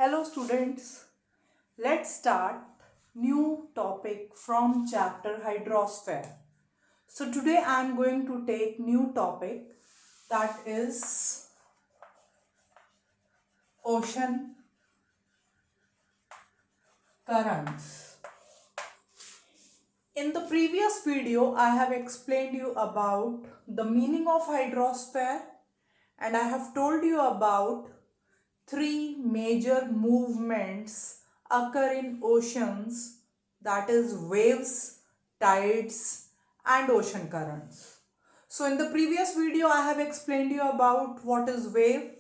Hello students, let's start new topic from chapter hydrosphere. So today I am going to take new topic, that is ocean currents. In the previous video I have explained you about the meaning of hydrosphere and I have told you about three major movements occur in oceans, that is waves, tides and ocean currents. So in the previous video I have explained you about what is wave,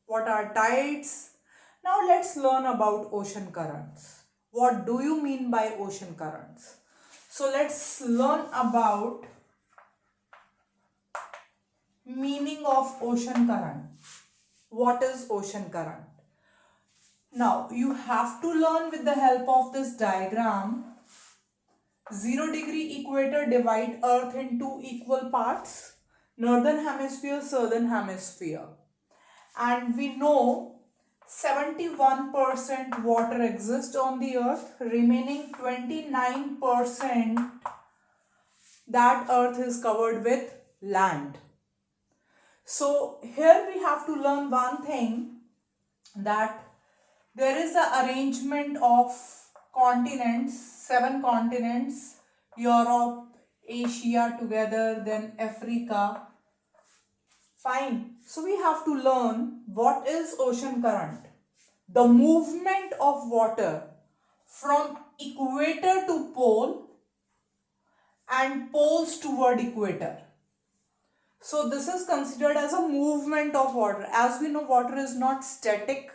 what are tides. Now let's learn about ocean currents. What do you mean by ocean currents? So let's learn about meaning of ocean current. What is ocean current? Now you have to learn with the help of this diagram. 0-degree equator divide earth in two equal parts, northern hemisphere, southern hemisphere, and we know 71% water exists on the earth, remaining 29% that earth is covered with land. So here we have to learn one thing, that there is an arrangement of continents, 7 continents, Europe, Asia together, then Africa. Fine. So we have to learn what is ocean current. The movement of water from equator to pole and poles toward equator. So this is considered as a movement of water. As we know, water is not static.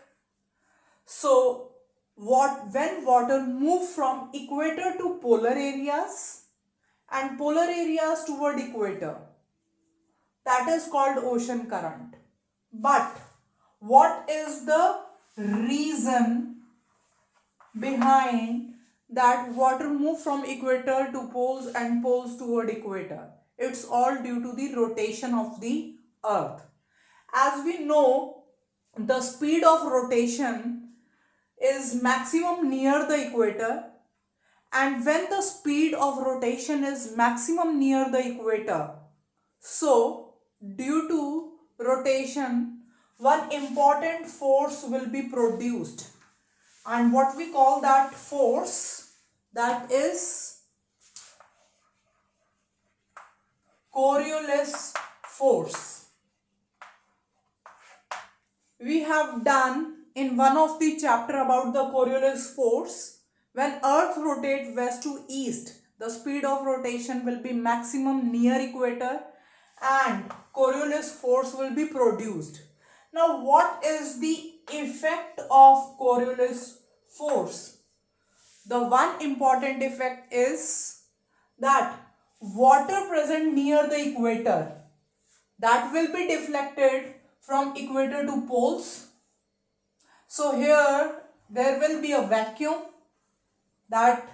So when water move from equator to polar areas and polar areas toward equator, that is called ocean current. But what is the reason behind that water move from equator to poles and poles toward equator? It's all due to the rotation of the earth. As we know, the speed of rotation is maximum near the equator, and when the speed of rotation is maximum near the equator, so due to rotation one important force will be produced, and what we call that force, that is Coriolis force. We have done in one of the chapter about the Coriolis force. When earth rotates west to east, the speed of rotation will be maximum near equator and Coriolis force will be produced. Now what is the effect of Coriolis force? The one important effect is that water present near the equator, that will be deflected from equator to poles. So here there will be a vacuum, that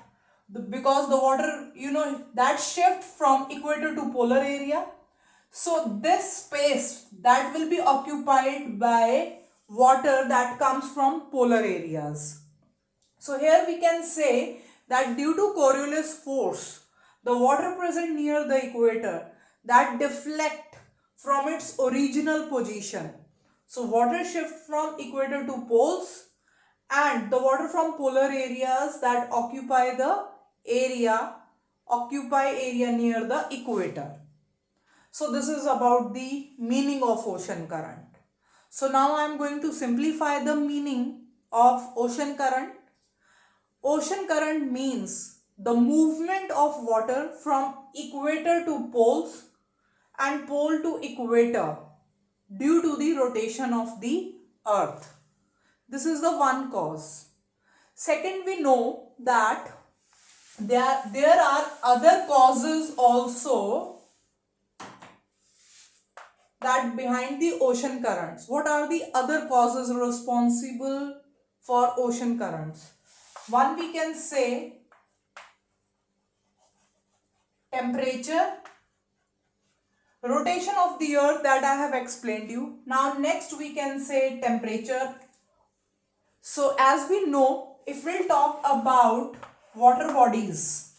because the water that shift from equator to polar area. So this space that will be occupied by water that comes from polar areas. So here we can say that due to Coriolis force, the water present near the equator that deflect from its original position. So water shift from equator to poles, and the water from polar areas that occupy area near the equator. So this is about the meaning of ocean current. So now I am going to simplify the meaning of ocean current. Ocean current means the movement of water from equator to poles and pole to equator due to the rotation of the earth. This is the one cause. Second, we know that there are other causes also that behind the ocean currents. What are the other causes responsible for ocean currents? One, we can say temperature, rotation of the earth, that I have explained you. Now next we can say temperature, So as we know, if we'll talk about water bodies,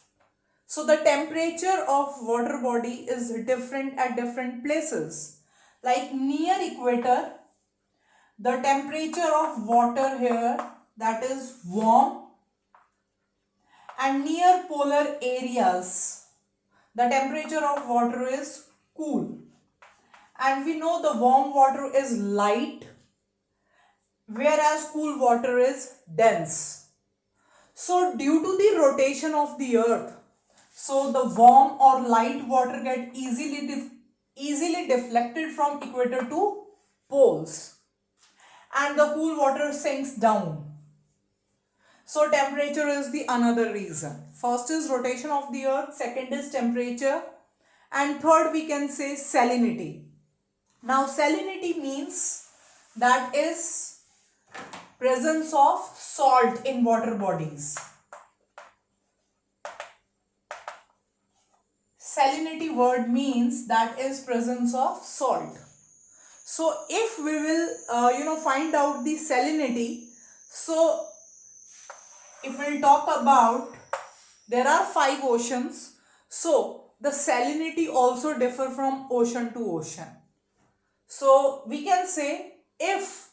so the temperature of water body is different at different places. Like near equator, the temperature of water here, that is warm, and near polar areas, the temperature of water is cool. And we know the warm water is light, whereas cool water is dense. So due to the rotation of the earth, so the warm or light water get easily deflected from equator to poles, and the cool water sinks down. So temperature is the another reason. First is rotation of the earth, second is temperature, and third we can say salinity. Now salinity means that is presence of salt in water bodies. Salinity word means that is presence of salt. So if we will find out the salinity, so if we'll talk about, there are 5 oceans, so the salinity also differ from ocean to ocean. So we can say if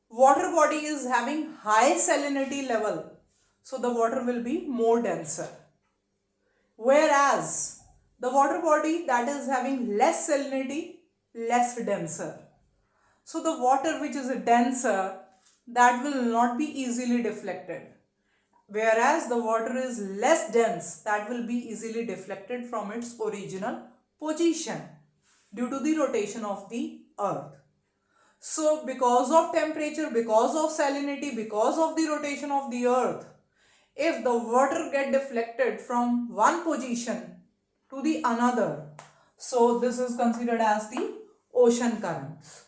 water body is having high salinity level, so the water will be more denser. Whereas the water body that is having less salinity, less denser. So the water which is denser, that will not be easily deflected. Whereas the water is less dense, that will be easily deflected from its original position due to the rotation of the earth. So because of temperature, because of salinity, because of the rotation of the earth, if the water get deflected from one position to the another, so this is considered as the ocean currents.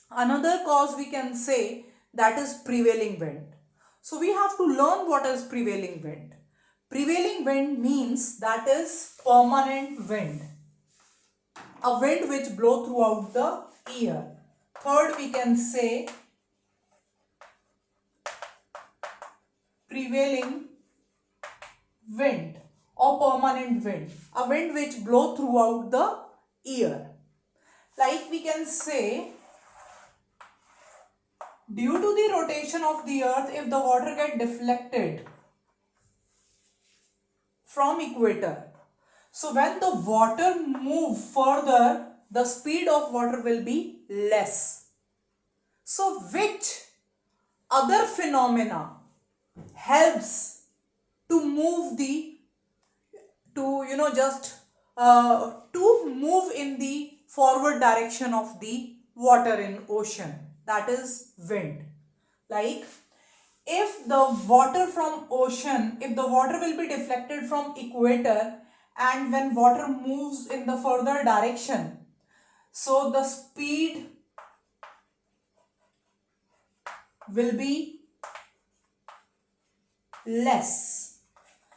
Another cause we can say, that is prevailing wind. So we have to learn what is prevailing wind. Prevailing wind means that is permanent wind, a wind which blow throughout the year. Third we can say prevailing wind or permanent wind, a wind which blow throughout the year. Like we can say, due to the rotation of the earth, if the water get deflected from equator, so when the water move further, the speed of water will be less. So which other phenomena helps to move the, to move in the forward direction of the water in ocean, that is wind. Like if the water from ocean, if the water will be deflected from equator, and when water moves in the further direction, so the speed will be less.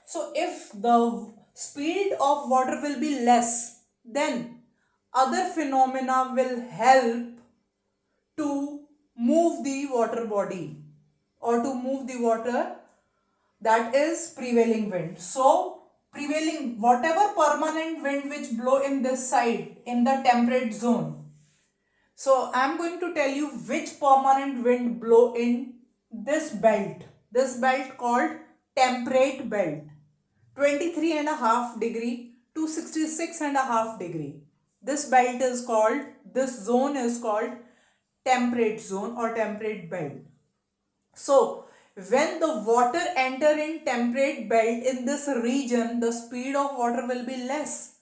So if the speed of water will be less, then other phenomena will help to move the water body or to move the water, that is prevailing wind. So prevailing, whatever permanent wind which blow in this side in the temperate zone. So I am going to tell you which permanent wind blow in this belt called temperate belt, 23.5 degree to 66.5 degree. This belt is called, this zone is called temperate zone or temperate belt. So when the water enter in temperate belt in this region, the speed of water will be less.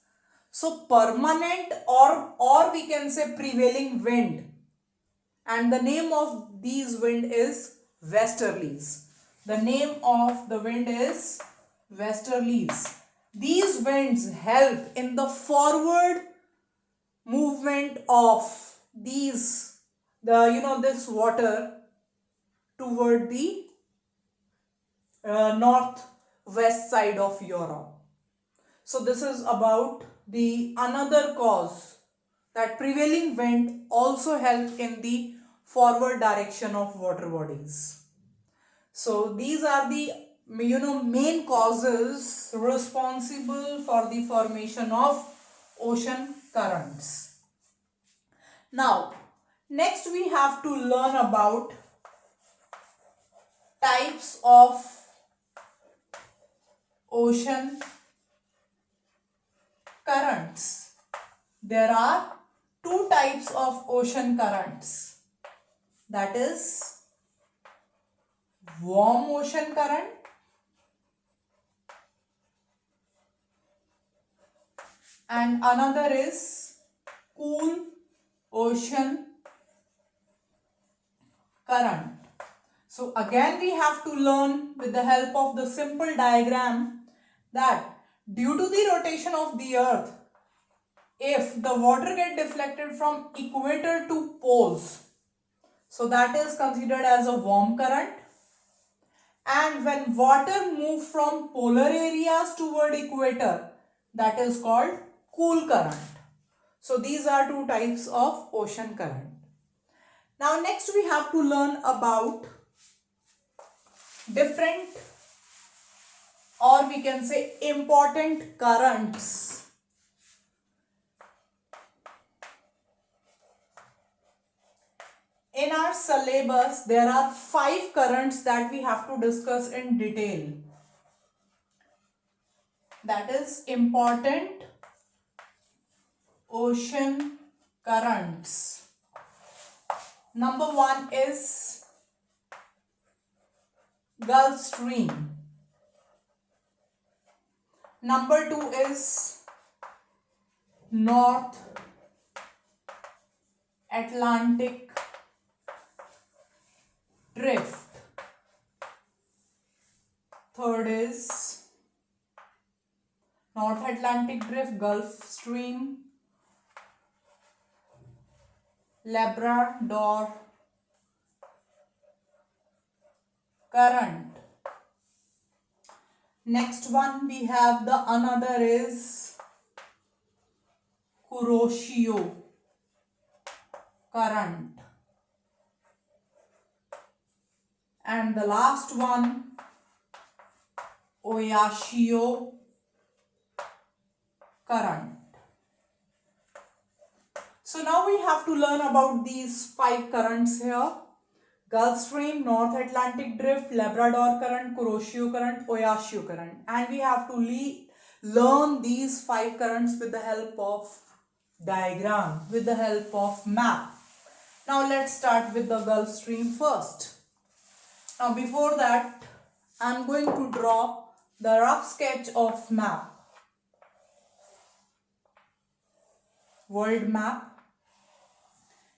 So permanent or we can say prevailing wind, and the name of these wind is westerlies. The name of the wind is westerlies. These winds help in the forward movement of this water toward the northwest side of Europe. So this is about the another cause, that prevailing wind also help in the forward direction of water bodies. So these are the main causes responsible for the formation of ocean currents. Now next we have to learn about types of ocean currents. There are two types of ocean currents, that is warm ocean current and another is cool ocean current. So again we have to learn with the help of the simple diagram that due to the rotation of the earth, if the water get deflected from equator to poles, so that is considered as a warm current, and when water move from polar areas toward equator, that is called cool current. So these are two types of ocean current. Now next we have to learn about different, or we can say important currents. In our syllabus, there are 5 currents that we have to discuss in detail. That is important ocean currents. Number 1 is Gulf Stream. Number 2 is North Atlantic Drift. Third is North Atlantic Drift, Gulf Stream, Labrador Current. Next one we have the another is Kuroshio Current. And the last one, Oyashio Current. So now we have to learn about these 5 currents here. Gulf Stream, North Atlantic Drift, Labrador Current, Kuroshio Current, Oyashio Current. And we have to learn these 5 currents with the help of diagram, with the help of map. Now let's start with the Gulf Stream first. Now before that, I am going to draw the rough sketch of map. World map.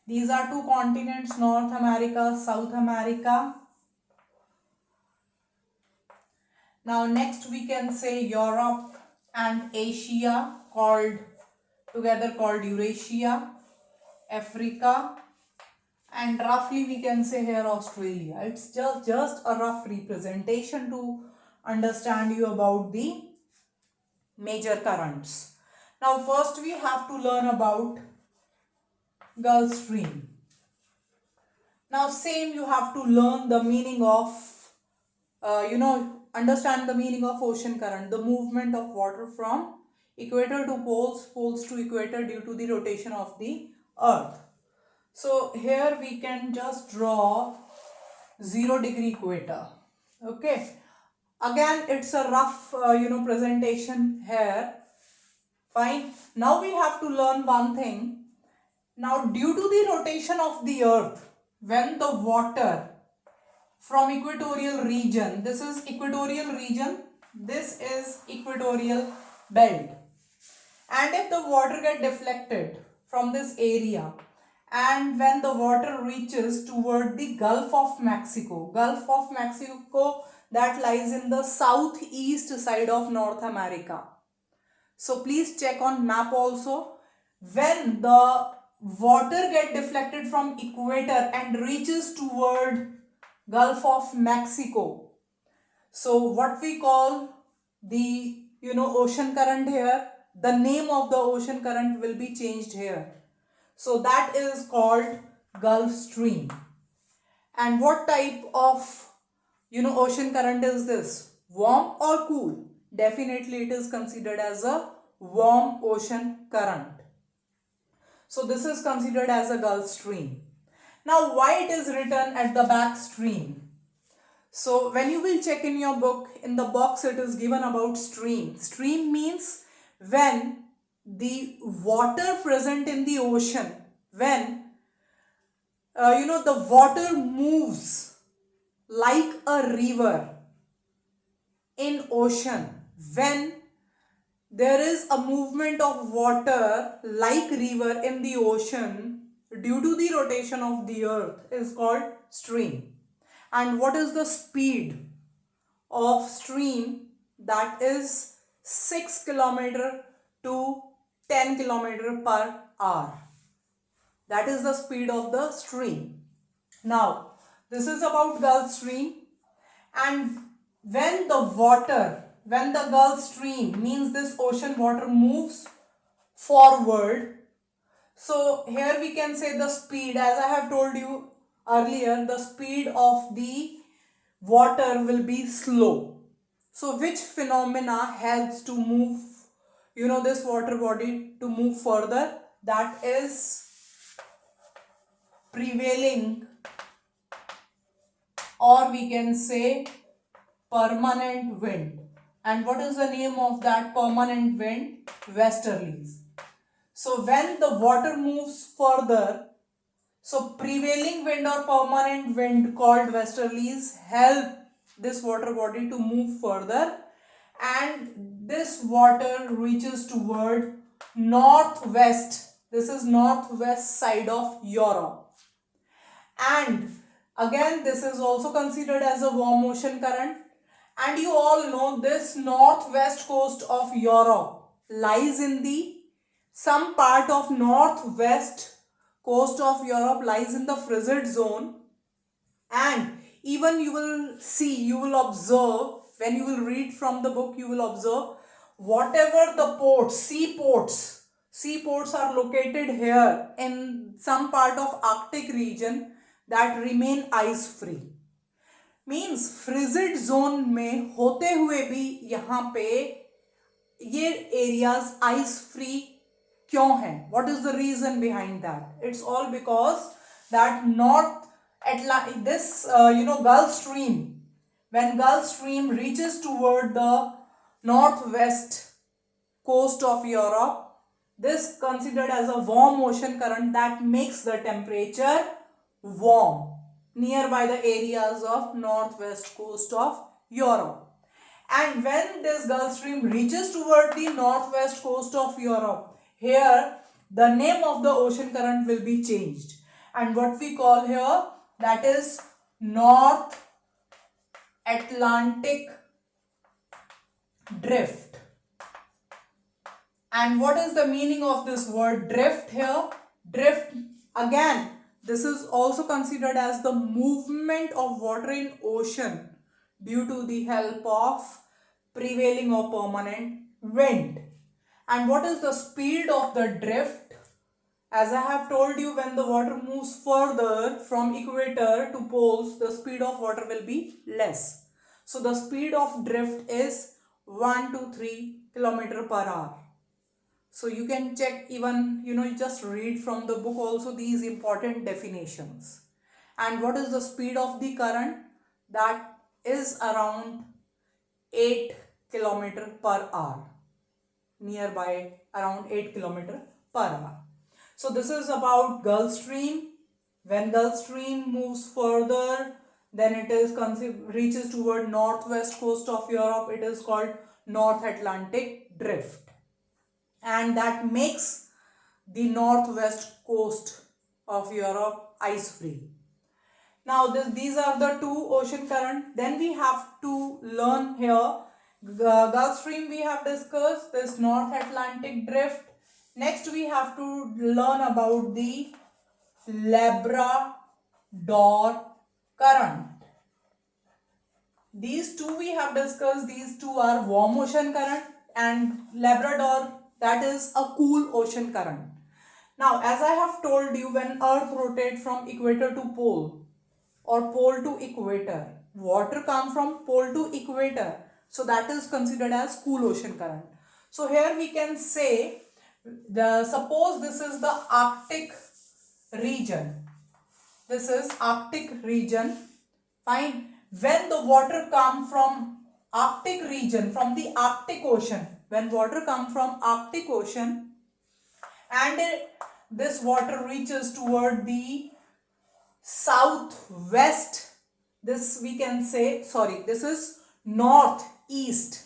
These are 2 continents, North America, South America. Now next we can say Europe and Asia together called Eurasia, Africa, and roughly we can say here Australia. It's just a rough representation to understand you about the major currents. Now first we have to learn about Gulf Stream. Now same you have to learn the meaning of, understand the meaning of ocean current, the movement of water from equator to poles, poles to equator due to the rotation of the earth. So here we can just draw 0-degree equator. Okay. Again, it's a rough, presentation here. Fine. Now we have to learn one thing. Now, due to the rotation of the earth, when the water from equatorial region, this is equatorial region, this is equatorial belt. And if the water get deflected from this area, and when the water reaches toward the Gulf of Mexico that lies in the southeast side of North America. So please check on map also. When the water get deflected from equator and reaches toward Gulf of Mexico, so what we call the ocean current here, the name of the ocean current will be changed here. So that is called Gulf Stream. And what type of ocean current is this warm or cool? Definitely it is considered as a warm ocean current. So this is considered as a Gulf Stream. Now why it is written at the back stream? So when you will check in your book, in the box it is given about stream. Stream means when the water present in the ocean, when the water moves like a river in ocean, when there is a movement of water like river in the ocean due to the rotation of the earth is called stream. And what is the speed of stream? That is 6 kilometer to 10 kilometer per hour. That is the speed of the stream. Now, this is about Gulf Stream. And when the Gulf Stream means this ocean water moves forward. So here we can say the speed, as I have told you earlier, the speed of the water will be slow. So which phenomena helps to move, this water body to move further? That is prevailing, or we can say permanent wind. And what is the name of that permanent wind? Westerlies. So when the water moves further, so prevailing wind or permanent wind called westerlies help this water body to move further, and this water reaches toward northwest. This is northwest side of Europe. And again, this is also considered as a warm ocean current. And you all know this northwest coast of Europe lies in the, some part of northwest coast of Europe lies in the frigid zone. And even you will see, you will observe, when you will read from the book, you will observe whatever the ports, seaports are located here in some part of Arctic region that remain ice free. Means frigid zone में होते हुए भी यहाँ पे ये areas ice free क्यों है? What is the reason behind that? It's all because that north this Gulf Stream, when Gulf Stream reaches toward the northwest coast of Europe, this considered as a warm ocean current that makes the temperature warm nearby the areas of northwest coast of Europe. And when this Gulf Stream reaches toward the northwest coast of Europe, here the name of the ocean current will be changed. And what we call here, that is North Atlantic Drift. And what is the meaning of this word drift here? Drift, again, this is also considered as the movement of water in ocean due to the help of prevailing or permanent wind. And what is the speed of the drift? As I have told you, when the water moves further from equator to poles, the speed of water will be less. So the speed of drift is 1 to 3 kilometer per hour. So you can check, even, you just read from the book also these important definitions. And what is the speed of the current? That is around 8 kilometer per hour. Nearby around 8 kilometer per hour. So this is about Gulf Stream. When Gulf Stream moves further, then it is reaches toward northwest coast of Europe. It is called North Atlantic Drift. And that makes the northwest coast of Europe ice free. Now these are the two ocean currents. Then we have to learn here Gulf Stream we have discussed, this North Atlantic Drift. Next we have to learn about the Labrador current. These two we have discussed. These two are warm ocean current, and Labrador, that is a cool ocean current. Now, as I have told you, when Earth rotates from equator to pole, or pole to equator. Water come from pole to equator. So that is considered as cool ocean current. So here we can say, suppose this is the Arctic region. This is Arctic region. Fine. When the water come from Arctic region, from the Arctic Ocean, when water come from Arctic Ocean and this water reaches toward the southwest, this we can say, sorry, this is northeast.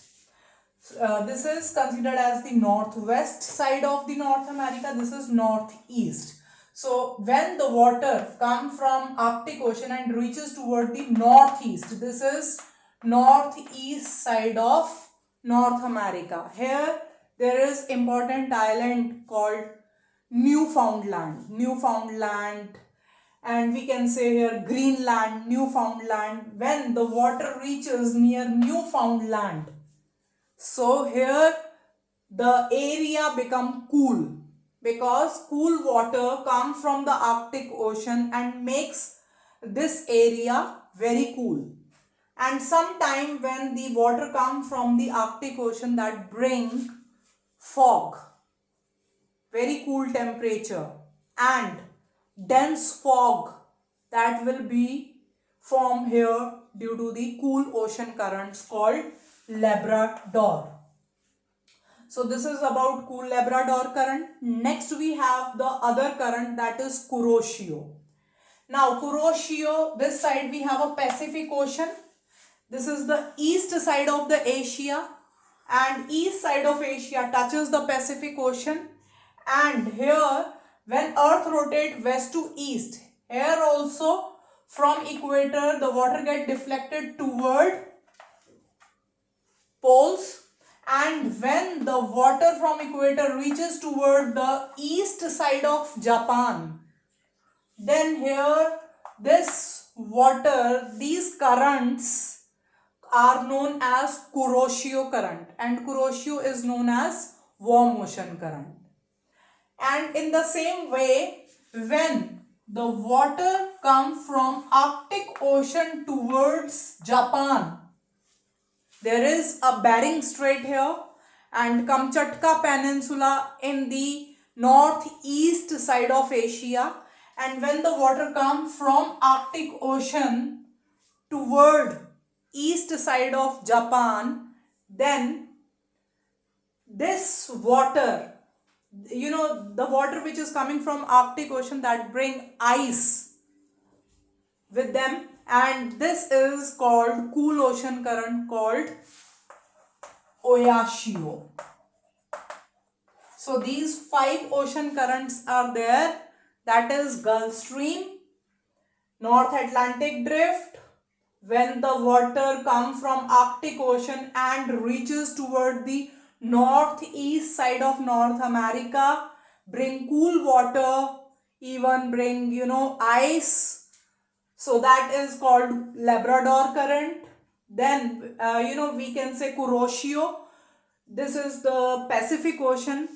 This is considered as the northwest side of the North America. This is northeast. So when the water comes from Arctic Ocean and reaches toward the northeast, this is northeast side of North America. Here there is important island called Newfoundland. And we can say here Greenland, Newfoundland. When the water reaches near Newfoundland, so here the area become cool, because cool water comes from the Arctic Ocean and makes this area very cool. And sometime when the water comes from the Arctic Ocean, that bring fog, very cool temperature, and dense fog that will be formed here due to the cool ocean currents called Labrador. So this is about cool Labrador current. Next we have the other current, that is Kuroshio. Now Kuroshio, this side we have a Pacific Ocean. This is the east side of the Asia, and east side of Asia touches the Pacific Ocean. And here when earth rotates west to east, here also from equator the water get deflected toward poles, and when the water from equator reaches toward the east side of Japan, then here this water, these currents are known as Kuroshio current, and Kuroshio is known as warm ocean current. And in the same way, when the water comes from Arctic Ocean towards Japan, there is a Bering Strait here and Kamchatka Peninsula in the northeast side of Asia. And when the water comes from Arctic Ocean toward east side of Japan, then this water, the water which is coming from Arctic Ocean, that bring ice with them, and this is called cool ocean current called Oyashio. So these 5 ocean currents are there, that is Gulf Stream, North Atlantic Drift, when the water comes from Arctic Ocean and reaches toward the northeast side of North America, bring cool water, even bring ice. So that is called Labrador current. Then we can say Kuroshio. This is the Pacific Ocean.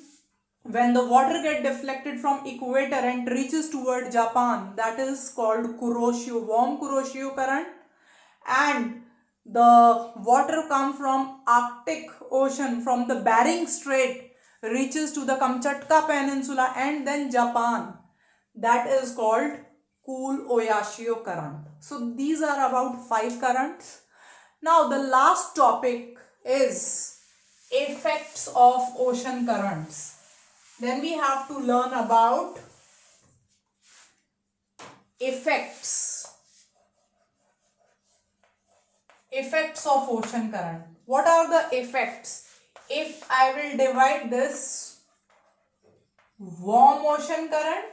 When the water gets deflected from equator and reaches toward Japan, that is called Kuroshio, warm Kuroshio current. And the water comes from Arctic Ocean, from the Bering Strait, reaches to the Kamchatka Peninsula and then Japan. That is called cool Oyashio current. So these are about 5 currents. Now the last topic is effects of ocean currents. Then we have to learn about effects of ocean current. What are the effects? If I will divide this warm ocean current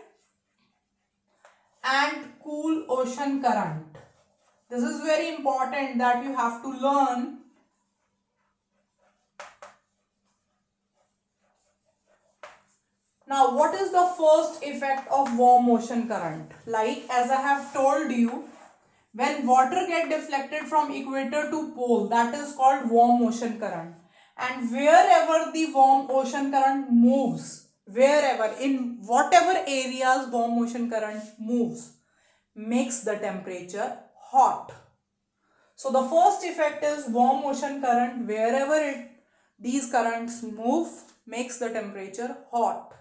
and cool ocean current, this is very important that you have to learn. Now, what is the first effect of warm ocean current? Like as I have told you, when water get deflected from equator to pole, that is called warm ocean current. And wherever the warm ocean current moves, wherever, in whatever areas warm ocean current moves, makes the temperature hot. So the first effect is warm ocean current. Wherever these currents move, makes the temperature hot.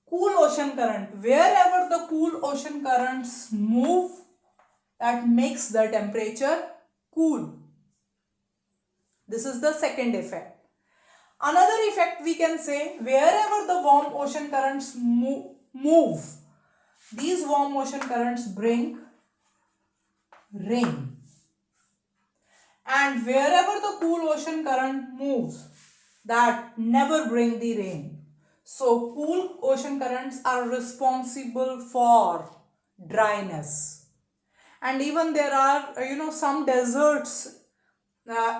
Cool ocean current. Wherever the cool ocean currents move, that makes the temperature cool. This is the second effect. Another effect we can say, wherever the warm ocean currents move, these warm ocean currents bring rain. And wherever the cool ocean current moves, that never bring the rain. So cool ocean currents are responsible for dryness. And even there are, some deserts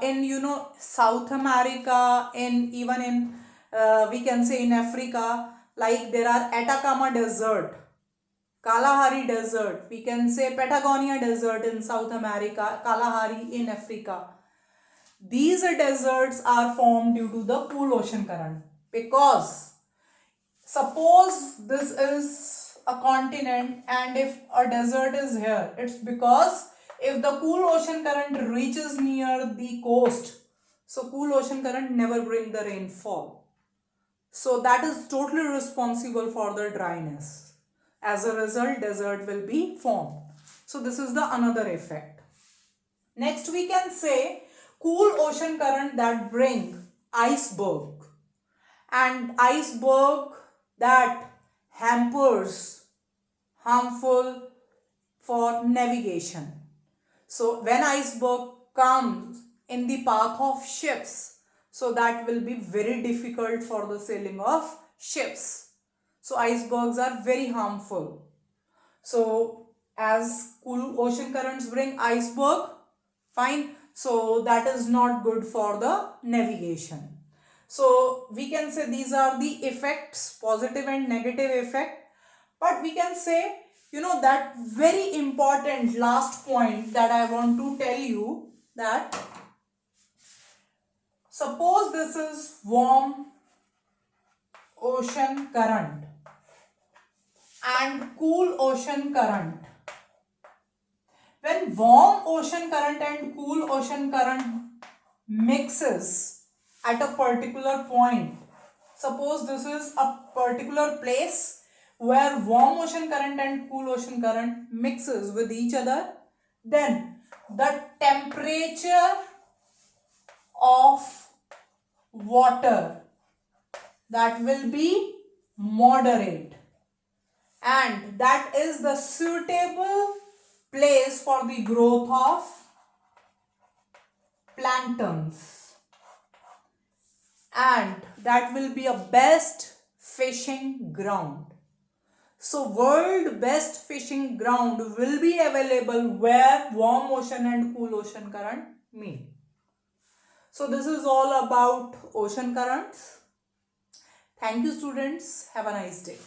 in, South America, even in, we can say in Africa, like there are Atacama Desert, Kalahari Desert, we can say Patagonia Desert in South America, Kalahari in Africa. These deserts are formed due to the cool ocean current, because suppose this is a continent and if a desert is here, it's because if the cool ocean current reaches near the coast, so cool ocean current never bring the rainfall. So that is totally responsible for the dryness. As a result, desert will be formed. So this is the another effect. Next we can say cool ocean current that bring iceberg, and iceberg that hampers harmful for navigation. So when iceberg comes in the path of ships, so that will be very difficult for the sailing of ships. So icebergs are very harmful. So as cool ocean currents bring iceberg, fine, so that is not good for the navigation. So we can say these are the effects, positive and negative effect. But we can say, that very important last point that I want to tell you, that suppose this is warm ocean current and cool ocean current. When warm ocean current and cool ocean current mixes at a particular point, suppose this is a particular place where warm ocean current and cool ocean current mixes with each other, then the temperature of water, that will be moderate, and that is the suitable place for the growth of planktons, and that will be a best fishing ground. So world best fishing ground will be available where warm ocean and cool ocean current meet. So this is all about ocean currents. Thank you students. Have a nice day.